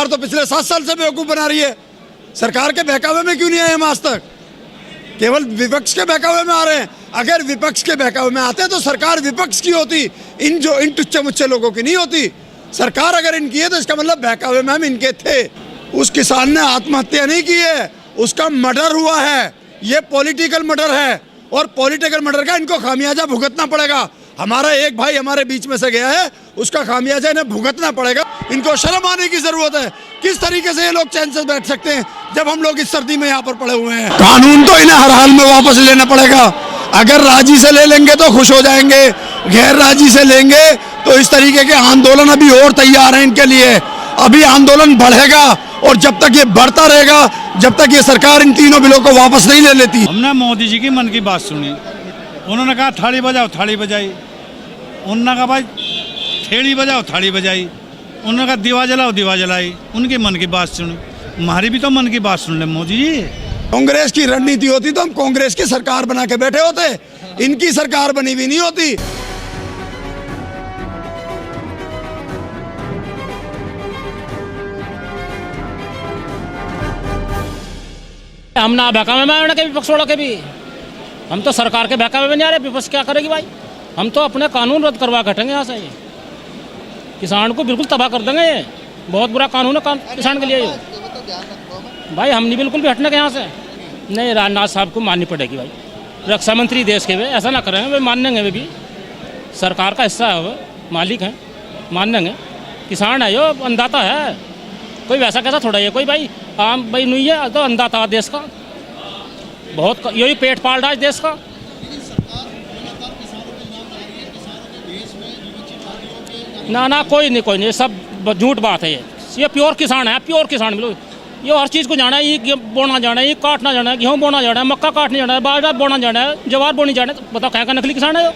सरकार तो पिछले 7 साल से बेवकूफ़ बना रही है। सरकार के बहकावे में क्यों नहीं आए हम आज तक? केवल विपक्ष के बहकावे में आ रहे हैं। अगर विपक्ष के बहकावे में आते तो सरकार विपक्ष की होती, इन टुच्चे मुच्चे लोगों की नहीं होती। सरकार अगर इनकी है तो इसका मतलब बहकावे में हम इनके थे। उस किसान ने आत्महत्या नहीं की है, उसका मर्डर हुआ है। ये पॉलिटिकल मर्डर है और पॉलिटिकल मर्डर का इनको खामियाजा भुगतना पड़ेगा। हमारा एक भाई हमारे बीच में से गया है, उसका खामियाजा इन्हें भुगतना पड़ेगा। इनको शर्म आने की जरूरत है। किस तरीके से ये लोग चैन से बैठ सकते हैं जब हम लोग इस सर्दी में यहाँ पर पड़े हुए हैं? कानून तो इन्हें हर हाल में वापस लेना पड़ेगा। अगर राजी से ले लेंगे तो खुश हो जाएंगे, गैर राजी से लेंगे तो इस तरीके के आंदोलन अभी और तैयार हैं इनके लिए। अभी आंदोलन बढ़ेगा और जब तक ये बढ़ता रहेगा, जब तक ये सरकार इन तीनों बिलों को वापस नहीं ले लेती। हमने मोदी जी की मन की बात सुनी, उन्होंने कहा थाली बजाओ, थाली बजाई। उन्होंने कहा भाई ठेड़ी बजाओ, थाली बजाई। उन्होंने कहा दीवा जलाओ, दीवा जलाई। उनकी मन की बात सुनी, हमारी भी तो मन की बात सुन ले मोदी जी। कांग्रेस की रणनीति होती तो हम कांग्रेस की सरकार बना के बैठे होते, इनकी सरकार बनी भी नहीं होती। हम ना बहकावे में आने के विपक्ष वालों के भी, हम तो सरकार के बहकावे में नहीं आ रहे। विपक्ष क्या करेगी भाई? हम तो अपने कानून रद्द करवा के हटेंगे यहाँ से। किसान को बिल्कुल तबाह कर देंगे। ये बहुत बुरा कानून है किसान के लिए ये। भाई हम नहीं बिल्कुल भी हटने के यहाँ से। नहीं, राजनाथ साहब को माननी पड़ेगी भाई, रक्षा मंत्री देश के वे ऐसा ना करेंगे। वे मानेंगे, वे भी सरकार का हिस्सा है, वो मालिक हैं, मानेंगे। किसान है, यो अन्नदाता है, कोई वैसा कैसा थोड़ा है कोई भाई आम भाई नहीं है, तो अन्नदाता देश का बहुत यही पेट पाल रहा है देश का। ना कोई नहीं, सब झूठ बात है। ये प्योर किसान है, प्योर किसान मिलो। ये हर चीज़ को जाना है, ये बोना जाना है, ये काटना जाना है, गेहूँ बोना जाना है, मक्का काटने जाना है, बाजरा बोना जाना है, जवार बोनी जाना है। बताओ क्या का नकली किसान है ये?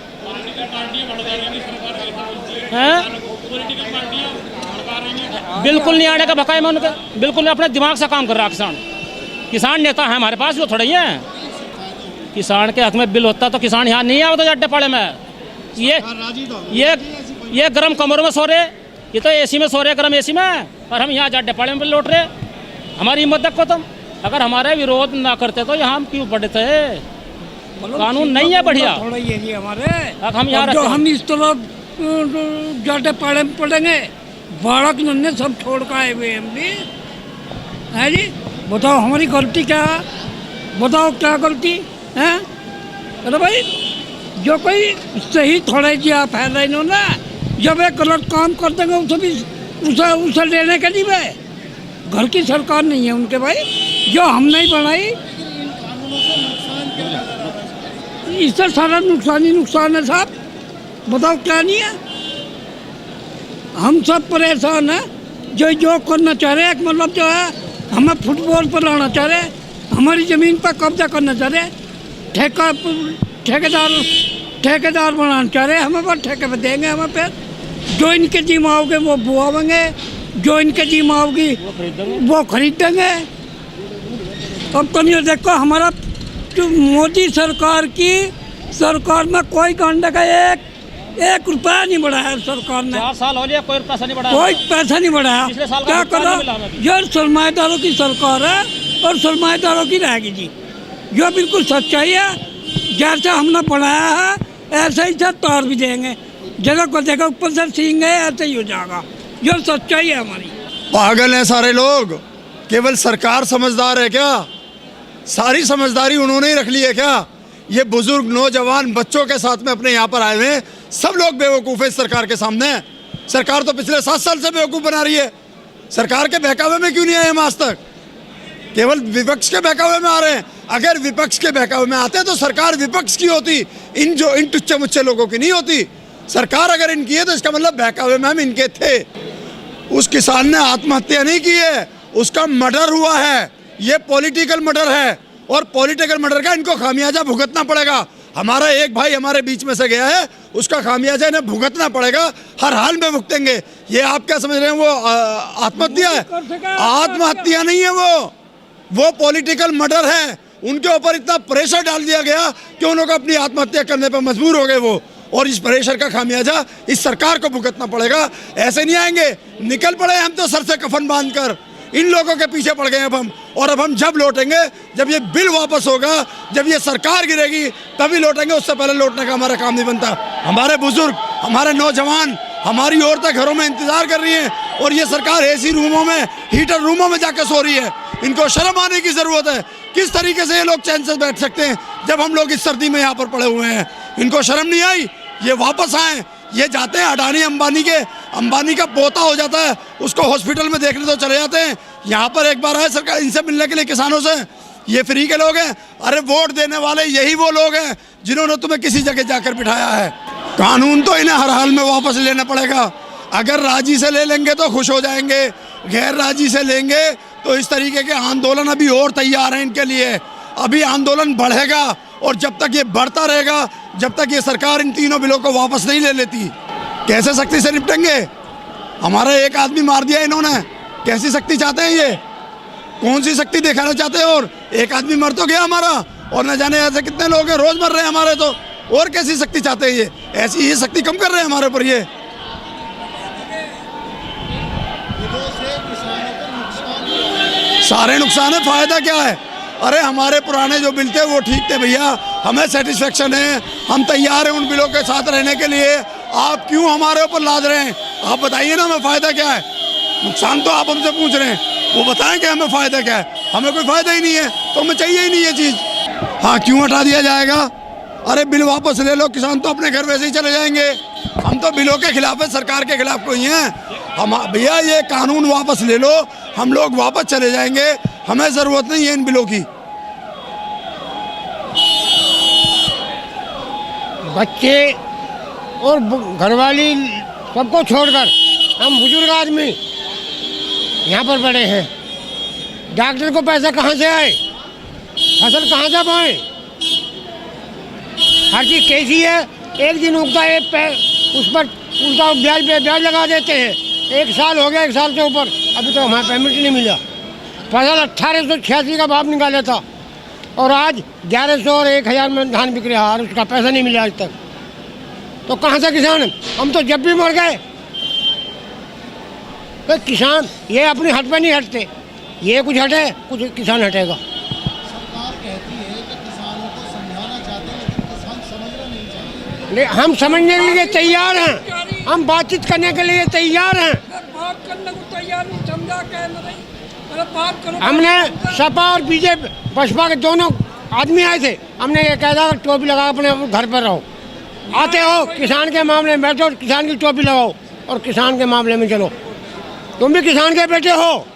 बिल्कुल नहीं आने का भकाई में उनके, बिल्कुल अपने दिमाग से काम कर रहा किसान। किसान नेता है हमारे पास, वो थोड़ा ही है। किसान के हक में बिल होता तो किसान यहाँ नहीं आता जड्डे पाड़े में। ये गर्म कमरों में सो रहे, ये तो एसी में सो रहे, गर्म एसी में, और हम यहाँ जड्डे पाड़े में लौट रहे। हमारी हिम्मत देखो तुम। अगर हमारे विरोध ना करते तो यहाँ हम क्यों पड़े थे? कानून नहीं है बढ़िया थोड़ा ये जी हमारे। हम यहाँ जो हम इस तरह जड्डे पाड़े में पड़ेंगे, बालक नन्हे सब छोड़ कर आए हुए हम भी है जी। बताओ हमारी गलती क्या है? बताओ क्या गलती है? अरे भाई जो कोई सही थोड़े जी आप फैल रहे इन्होंने, जब एक गलत काम कर देंगे उसे भी उसे लेने के लिए भाई घर की सरकार नहीं है उनके भाई, जो हम नहीं बनाई। इससे सारा नुकसान ही नुकसान है साहब। बताओ क्या नहीं है? हम सब परेशान हैं। जो करना चाह रहे हैं, मतलब जो है हमें फुटबॉल पर लाना चाह रहे, हमारी ज़मीन पर कब्जा करना चाह रहे, ठेकेदार बनाना चाह रहे, हमें बस ठेके पे देंगे। हमें फिर जो इनके जिम आओगे वो बुआवेंगे, जो इनके जिम आओगी वो खरीदेंगे। अब तो नहीं देखो हमारा जो मोदी सरकार की सरकार में कोई गांडे का एक रुपया नहीं बढ़ाया सरकार ने। 4 साल हो गया, कोई पैसा नहीं बढ़ाया, कोई पैसा नहीं बढ़ाया। क्या करो? ये सरमाएदारों की सरकार है और सरमाएदारों की रहेगी जी। जो बिल्कुल सच्चाई है, जैसे हमने बढ़ाया है ऐसे ही से तोड़ भी देंगे। जगह को जगह ऊपर से सींगे, ऐसे ही हो जाएगा। जो सच्चाई है हमारी। पागल हैं सारे लोग। केवल सरकार समझदार है क्या? सारी समझदारी उन्होंने ही रख ली है क्या? ये बुजुर्ग, नौजवान, बच्चों के साथ में अपने यहाँ पर आए हुए हैं, सब लोग बेवकूफ़ है इस सरकार के सामने। सरकार तो पिछले 7 साल से बेवकूफ़ बना रही है। सरकार के बहकावे में क्यों नहीं आए हम आज तक? केवल विपक्ष के बहकावे में आ रहे हैं। अगर विपक्ष के बहकावे में आते तो सरकार विपक्ष की होती, इन टुच्चे मुच्चे लोगों की नहीं होती। सरकार अगर इनकी है तो इसका मतलब बहकावे में हम इनके थे। उस किसान ने आत्महत्या नहीं की है, उसका मर्डर हुआ है। ये पॉलिटिकल मर्डर है और पॉलिटिकल मर्डर का इनको खामियाजा भुगतना पड़ेगा। हमारा एक भाई हमारे बीच में से गया है, उसका खामियाजा इन्हें भुगतना पड़ेगा, हर हाल में भुगतेंगे। ये आप क्या समझ रहे हैं? वो आत्महत्या है? आत्महत्या नहीं है, वो पॉलिटिकल मर्डर है। उनके ऊपर इतना प्रेशर डाल दिया गया कि उन्होंने अपनी आत्महत्या करने पर मजबूर हो गए वो। और इस प्रेशर का खामियाजा इस सरकार को भुगतना पड़ेगा। ऐसे नहीं आएंगे, निकल पड़े हम तो सर से कफन बांधकर, इन लोगों के पीछे पड़ गए अब हम। और अब हम जब लौटेंगे, जब ये बिल वापस होगा, जब ये सरकार गिरेगी, तभी लौटेंगे, उससे पहले लौटने का हमारा काम नहीं बनता। हमारे बुजुर्ग, हमारे नौजवान, हमारी औरतें घरों में इंतजार कर रही हैं और ये सरकार एसी रूमों में, हीटर रूमों में जाकर सो रही है। इनको शर्म आने की ज़रूरत है। किस तरीके से ये लोग चैन से बैठ सकते हैं जब हम लोग इस सर्दी में यहाँ पर पड़े हुए हैं? इनको शर्म नहीं आई? ये वापस आए, ये जाते हैं अडानी अंबानी का पोता हो जाता है, उसको हॉस्पिटल में देखने तो चले जाते हैं। यहाँ पर एक बार आए सरकार इनसे मिलने के लिए किसानों से, ये फ्री के लोग हैं। अरे वोट देने वाले यही वो लोग हैं जिन्होंने तुम्हें किसी जगह जाकर बिठाया है। कानून तो इन्हें हर हाल में वापस लेना पड़ेगा। अगर राजी से ले लेंगे तो खुश हो जाएंगे, गैर राजी से लेंगे तो इस तरीके के आंदोलन अभी और तैयार हैं इनके लिए। अभी आंदोलन बढ़ेगा और जब तक ये बढ़ता रहेगा, जब तक ये सरकार इन तीनों बिलों को वापस नहीं ले लेती, कैसे सख्ती से निपटेंगे? हमारा एक आदमी मार दिया इन्होंने, कैसी सख्ती चाहते हैं ये? कौन सी शक्ति दिखाना चाहते हैं? और एक आदमी मर तो गया हमारा, और न जाने ऐसे कितने लोग हैं रोज मर रहे हैं हमारे, तो और कैसी शक्ति चाहते हैं ये? ऐसी ये शक्ति कम कर रहे हैं हमारे ऊपर ये। सारे नुकसान है, फायदा क्या है? अरे हमारे पुराने जो बिल थे वो ठीक थे भैया, हमें सेटिस्फेक्शन है, हम तैयार हैं उन बिलों के साथ रहने के लिए। आप क्यों हमारे ऊपर लाद रहे हैं? आप बताइए ना, हमें फ़ायदा क्या है? नुकसान तो आप हमसे पूछ रहे हैं, वो बताएं कि हमें फ़ायदा क्या है। हमें कोई फ़ायदा ही नहीं है, तो हमें चाहिए ही नहीं ये चीज़। हाँ, क्यों हटा दिया जाएगा? अरे बिल वापस ले लो, किसान तो अपने घर वैसे ही चले जाएंगे। हम तो बिलों के खिलाफ है, सरकार के खिलाफ कोई हैं हम? भैया ये कानून वापस ले लो, हम लोग वापस चले जाएंगे, हमें ज़रूरत नहीं है इन बिलों की। बच्चे और घरवाली सबको छोड़कर हम बुजुर्ग आदमी यहाँ पर पड़े हैं। डॉक्टर को पैसा कहाँ से आए? फसल कहाँ से बोए? हर चीज़ कैसी है? एक दिन उगता है उस पर उल्टा ब्याज पे ब्याज लगा देते हैं। 1 साल हो गया, 1 साल से ऊपर अभी तो हमें पेमेंट नहीं मिला। फसल 1886 का भाव निकाला था और आज 1100 और 1000 में धान बिक रहा है और उसका पैसा नहीं मिला आज तक। तो कहाँ से किसान? हम तो जब भी मर गए। तो किसान ये अपनी हट पे नहीं हटते, ये कुछ हटे कुछ किसान हटेगा। सरकार कहती है कि किसानों को समझाना चाहते हैं, लेकिन किसान समझना नहीं चाहते। हम समझने के लिए तैयार हैं, हम बातचीत करने के लिए तैयार हैं। बात करने को तैयार नहीं, समझा कह नहीं। अरे बात करो। हमने सपा और बीजेपी बसपा के दोनों आदमी आए थे, हमने ये कहा था टोपी लगा अपने घर पर रहो। आते हो किसान के मामले में बैठो, किसान की टोपी लगाओ और किसान के मामले में चलो। तुम भी किसान के बेटे हो।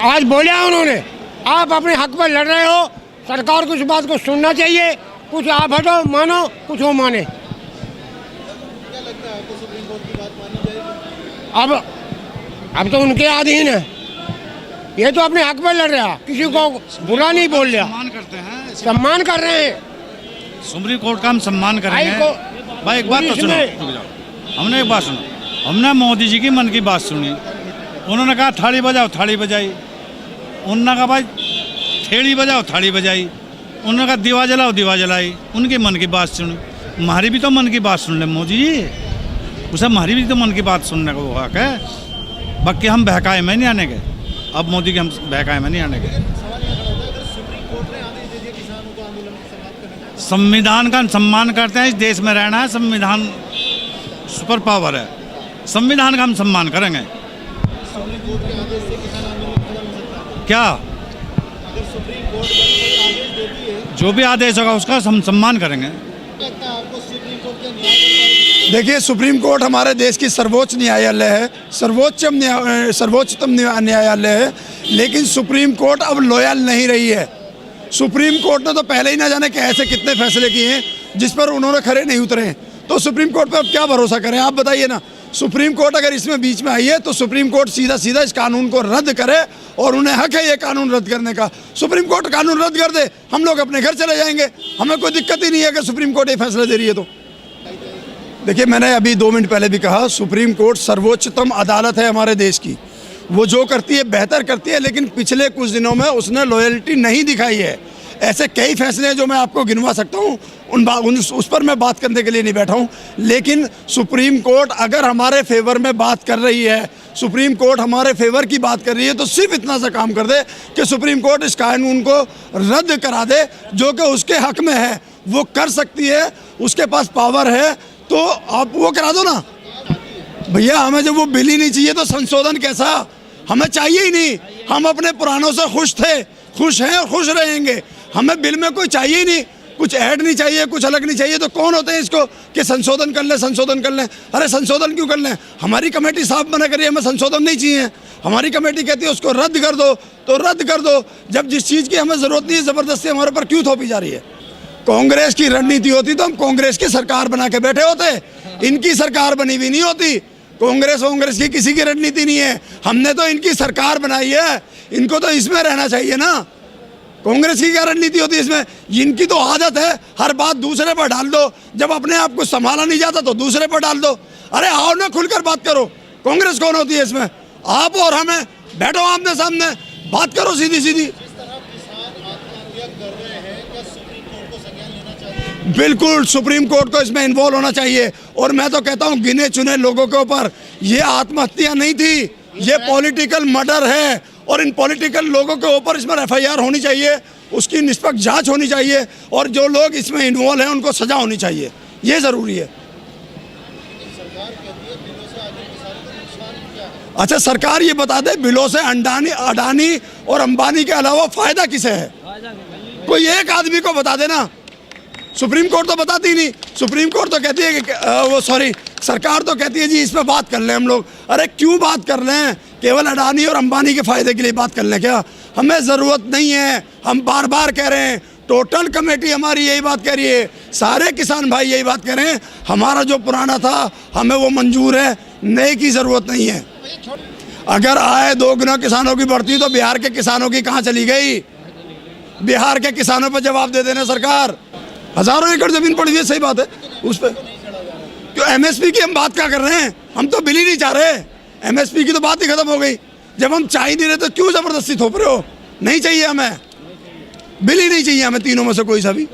आज बोलिया उन्होंने, आप अपने हक पर लड़ रहे हो, सरकार को इस बात को सुनना चाहिए। कुछ आप हटो मानो, कुछ वो माने। क्या लगता है आपको सुप्रीम कोर्ट की बात मानी जाएगी? अब तो उनके अधीन है, ये तो अपने हक पर लड़ रहा, किसी को बुरा नहीं बोल रहा, सम्मान करते हैं, सम्मान कर रहे हैं। सुप्रीम कोर्ट का हम सम्मान करेंगे। भाई को भाई एक बात तो सुनो, रुक जाओ। हमने एक बात सुनो, हमने मोदी जी की मन की बात सुनी। उन्होंने कहा थाली बजाओ, थाली बजाई। उन्होंने कहा भाई ठेड़ी बजाओ, थाली बजाई। उन्होंने कहा दीवा जलाओ, दीवा जलाई। उनकी मन की बात सुनी। हमारी भी तो मन की बात सुन ले मोदी जी, उसे हमारी भी तो मन की बात सुनने को हक है। बाकी हम बहकाए में नहीं आने के, अब मोदी के हम बहकाए में नहीं आने के। सवाल यह खड़ा होता है, अगर सुप्रीम कोर्ट ने आदेश दे दिया किसानों को आंदोलन समाप्त करने का, संविधान का सम्मान करते हैं, इस देश में रहना है, संविधान सुपर पावर है, संविधान का हम सम्मान करेंगे। सुप्रीम कोर्ट के आदेश से किसान आंदोलन खत्म हो सकता है क्या? अगर सुप्रीम कोर्ट कोई आदेश देती है, जो भी आदेश होगा उसका हम सम्मान करेंगे। लगता है आपको सुप्रीम कोर्ट के न्याय कर पाएगी? देखिए, सुप्रीम कोर्ट हमारे देश की सर्वोच्च न्यायालय है, सर्वोच्चतम न्यायालय है, लेकिन सुप्रीम कोर्ट अब लॉयल नहीं रही है। सुप्रीम कोर्ट ने तो पहले ही ना जाने कि ऐसे कितने फैसले किए हैं जिस पर उन्होंने खरे नहीं उतरे हैं, तो सुप्रीम कोर्ट पर अब क्या भरोसा करें? आप बताइए ना। सुप्रीम कोर्ट अगर इसमें बीच में आई है तो सुप्रीम कोर्ट सीधा सीधा इस कानून को रद्द करे, और उन्हें हक है ये कानून रद्द करने का। सुप्रीम कोर्ट कानून रद्द कर दे, हम लोग अपने घर चले जाएंगे, हमें कोई दिक्कत ही नहीं है अगर सुप्रीम कोर्ट ये फैसला दे रही है तो। देखिए, मैंने अभी 2 मिनट पहले भी कहा, सुप्रीम कोर्ट सर्वोच्चतम अदालत है हमारे देश की। वो जो करती है बेहतर करती है, लेकिन पिछले कुछ दिनों में उसने लॉयल्टी नहीं दिखाई है। ऐसे कई फैसले हैं जो मैं आपको गिनवा सकता हूँ, उस पर मैं बात करने के लिए नहीं बैठा हूँ। लेकिन सुप्रीम कोर्ट अगर हमारे फेवर में बात कर रही है, सुप्रीम कोर्ट हमारे फेवर की बात कर रही है, तो सिर्फ इतना सा काम कर दे कि सुप्रीम कोर्ट इस कानून को रद्द करा दे, जो कि उसके हक में है, वो कर सकती है, उसके पास पावर है, तो आप वो करा दो ना भैया। हमें जब वो बिल ही नहीं चाहिए तो संशोधन कैसा, हमें चाहिए ही नहीं। हम अपने पुरानों से खुश थे, खुश हैं और खुश रहेंगे। हमें बिल में कोई चाहिए ही नहीं, कुछ ऐड नहीं चाहिए, कुछ अलग नहीं चाहिए। तो कौन होते हैं इसको कि संशोधन कर लें, संशोधन कर लें। अरे संशोधन क्यों कर लें? हमारी कमेटी साफ मना करिए, हमें संशोधन नहीं चाहिए। हमारी कमेटी कहती है उसको रद्द कर दो, तो रद्द कर दो। जब जिस चीज़ की हमें ज़रूरत नहीं है, ज़बरदस्ती हमारे ऊपर क्यों थोपी जा रही है? कांग्रेस की रणनीति होती तो हम कांग्रेस की सरकार बना के बैठे होते, इनकी सरकार बनी हुई नहीं होती। कांग्रेस की किसी की रणनीति नहीं है, हमने तो इनकी सरकार बनाई है, इनको तो इसमें रहना चाहिए ना। कांग्रेस की क्या रणनीति होती है इसमें? इनकी तो आदत है हर बात दूसरे पर डाल दो, जब अपने आप को संभाला नहीं जाता तो दूसरे पर डाल दो। अरे आओ ना, खुलकर बात करो। कांग्रेस कौन होती है इसमें? आप और हमें बैठो आमने सामने, बात करो सीधी सीधी। बिल्कुल सुप्रीम कोर्ट को इसमें इन्वॉल्व होना चाहिए। और मैं तो कहता हूं गिने चुने लोगों के ऊपर ये आत्महत्या नहीं थी, ये पॉलिटिकल मर्डर है। और इन पॉलिटिकल लोगों के ऊपर इसमें FIR होनी चाहिए, उसकी निष्पक्ष जांच होनी चाहिए, और जो लोग इसमें इन्वॉल्व हैं उनको सजा होनी चाहिए, ये ज़रूरी है। अच्छा, सरकार ये बता दे बिलों से अडानी और अंबानी के अलावा फ़ायदा किसे है? कोई एक आदमी को बता देना। सुप्रीम कोर्ट तो बताती नहीं। सुप्रीम कोर्ट तो कहती है कि सरकार तो कहती है जी इस पर बात कर लें हम लोग। अरे क्यों बात कर लें? केवल अडानी और अंबानी के फ़ायदे के लिए बात कर लें क्या? हमें ज़रूरत नहीं है। हम बार बार कह रहे हैं, टोटल कमेटी हमारी यही बात कह रही है, सारे किसान भाई यही बात कह रहे हैं, हमारा जो पुराना था हमें वो मंजूर है, नए की ज़रूरत नहीं है। अगर आए 2 गुना किसानों की बढ़ती तो बिहार के किसानों की कहाँ चली गई? बिहार के किसानों पर जवाब दे देना सरकार। हज़ारों एकड़ ज़मीन पड़ी हुई है, सही बात है, उस पर क्यों MSP की हम बात क्या कर रहे हैं? हम तो बिल ही नहीं चाह रहे, MSP की तो बात ही खत्म हो गई। जब हम चाह ही नहीं रहे तो क्यों ज़बरदस्ती थोप रहे हो? नहीं चाहिए हमें, बिल ही नहीं चाहिए हमें, तीनों में से कोई सा भी।